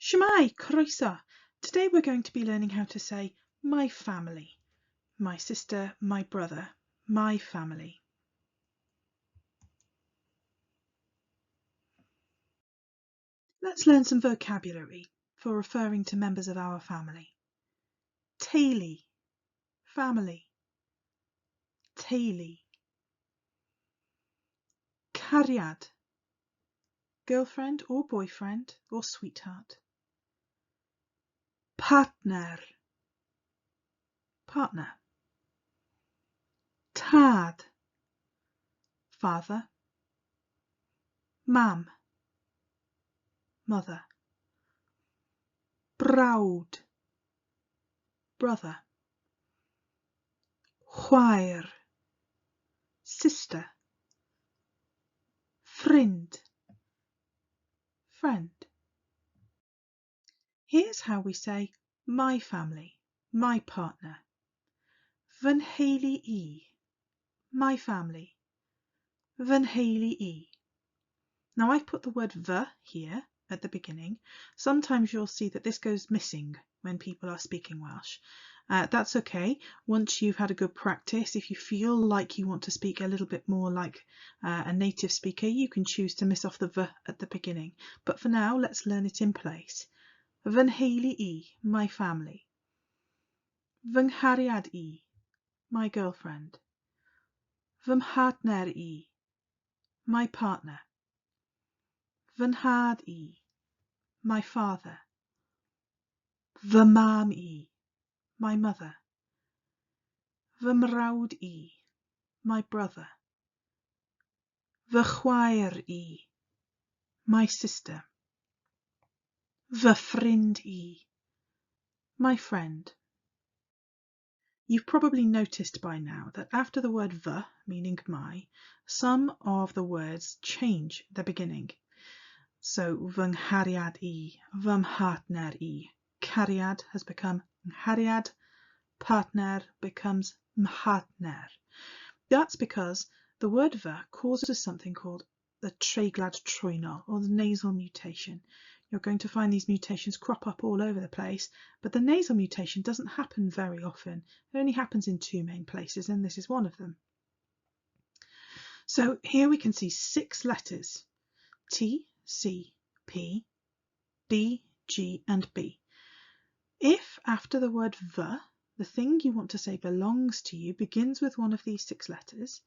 Shmai, croeso. Today we're going to be learning how to say my family. My sister, my brother, my family. Let's learn some vocabulary for referring to members of our family. Teulu, family. Teulu. Cariad, girlfriend or boyfriend or sweetheart. Partner, partner. Tad, father. Mam, mother. Brawd, brother. Chwaer, sister. Ffrind, friend. Here's how we say my family, my partner. Fy nheulu I, my family. Fy nheulu I. Now I've put the word fy here at the beginning. Sometimes you'll see that this goes missing when people are speaking Welsh. That's okay. Once you've had a good practice, if you feel like you want to speak a little bit more like a native speaker, you can choose to miss off the fy at the beginning. But for now, let's learn it in place. Fy nheulu I, my family. Fy nghariad I, my girlfriend. Fy mhartner I, my partner. Fy nhad I, my father. Fy mam I, my mother. Fy mrawd I, my brother. Fy chwaer I, my sister. Fy ffrind I, my friend. You've probably noticed by now that after the word fy, meaning my, some of the words change the beginning. So fy nghariad I, fy mhartner I. Cariad has become nghariad, partner becomes mhartner. That's because the word fy causes something called the treiglad trwyno, or the nasal mutation. You're going to find these mutations crop up all over the place, but the nasal mutation doesn't happen very often. It only happens in two main places, and this is one of them. So here we can see 6 letters: T, C, P, D, G, and B. If after the word fy, the thing you want to say belongs to you begins with one of these 6 letters,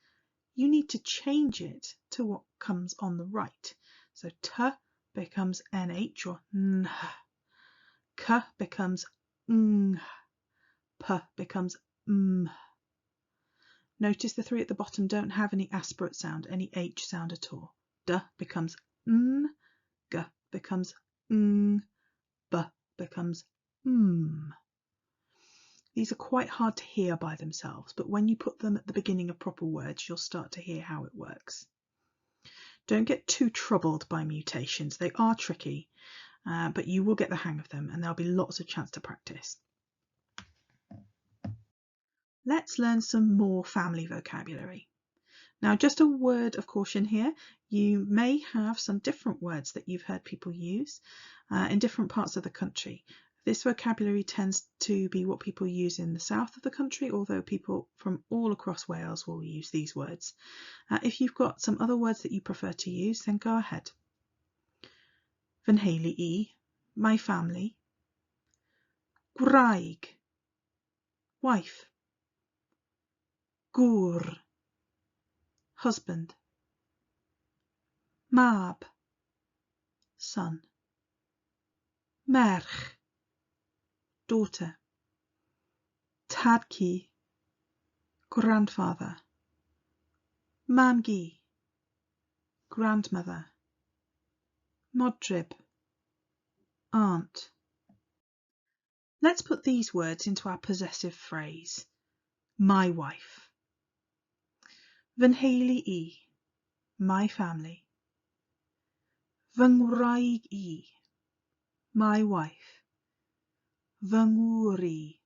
you need to change it to what comes on the right. So t becomes nh or nh, k becomes ng, p becomes m. Notice the 3 at the bottom don't have any aspirate sound, any h sound at all. D becomes n, g becomes ng, b becomes m. These are quite hard to hear by themselves, but when you put them at the beginning of proper words, you'll start to hear how it works. Don't get too troubled by mutations. They are tricky, but you will get the hang of them, and there'll be lots of chance to practice. Let's learn some more family vocabulary. Now, just a word of caution here. You may have some different words that you've heard people use in different parts of the country. This vocabulary tends to be what people use in the south of the country, although people from all across Wales will use these words. If you've got some other words that you prefer to use, then go ahead. Fy nheulu I, my family. Gwraig, wife. Gŵr, husband. Mab, son. Merch, daughter. Tadci, grandfather. Mamgu, grandmother. Modryb, aunt. Let's put these words into our possessive phrase. My wife. Fy nheulu I, my family. Fy ngwraig I, my wife. Fy ngŵr I,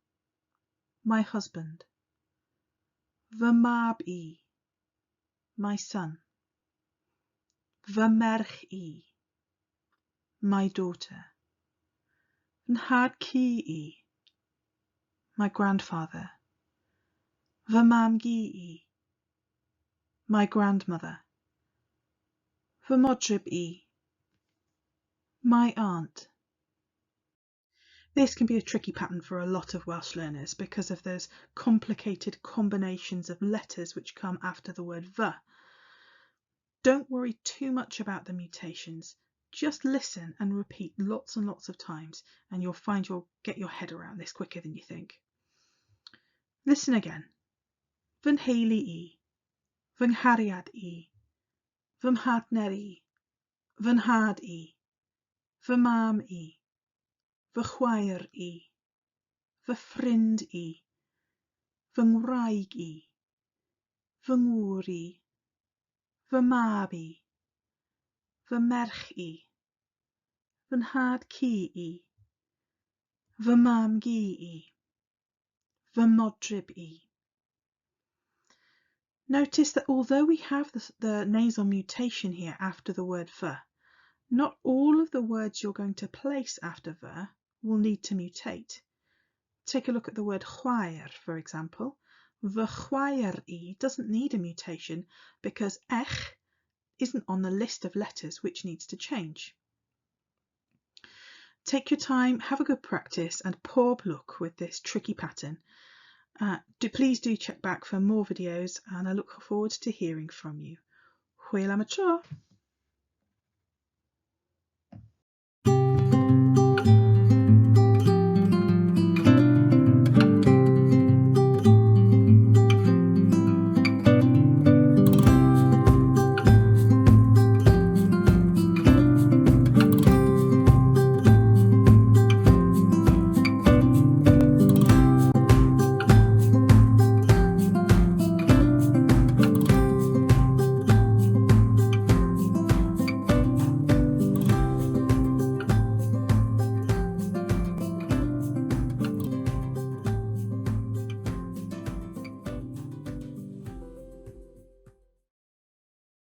my husband. Fy mab I, my son. Fy merch I, my daughter. Fy nhad-cu I, my grandfather. Fy mam-gu I, my grandmother. Fy modryb I, my aunt. This can be a tricky pattern for a lot of Welsh learners because of those complicated combinations of letters which come after the word fy. Don't worry too much about the mutations. Just listen and repeat lots and lots of times and you'll find you'll get your head around this quicker than you think. Listen again. Fy nheulu I, fy nghariad I, fy mhardner I, fy nhad I, fy mam I, fy chwaer I, fy ffrind I, fy ngwraig I, fy ngŵr I, fy mab I, fy merch I, fy nhad-cu I, fy mam-gu I, fy modryb I. Notice that although we have the nasal mutation here after the word fy, not all of the words you're going to place after fy will need to mutate. Take a look at the word chwaer, for example. Fy chwaer I doesn't need a mutation because ech isn't on the list of letters which needs to change. Take your time, have a good practice and pob look with this tricky pattern. Please do check back for more videos and I look forward to hearing from you. Hwyl am y tro!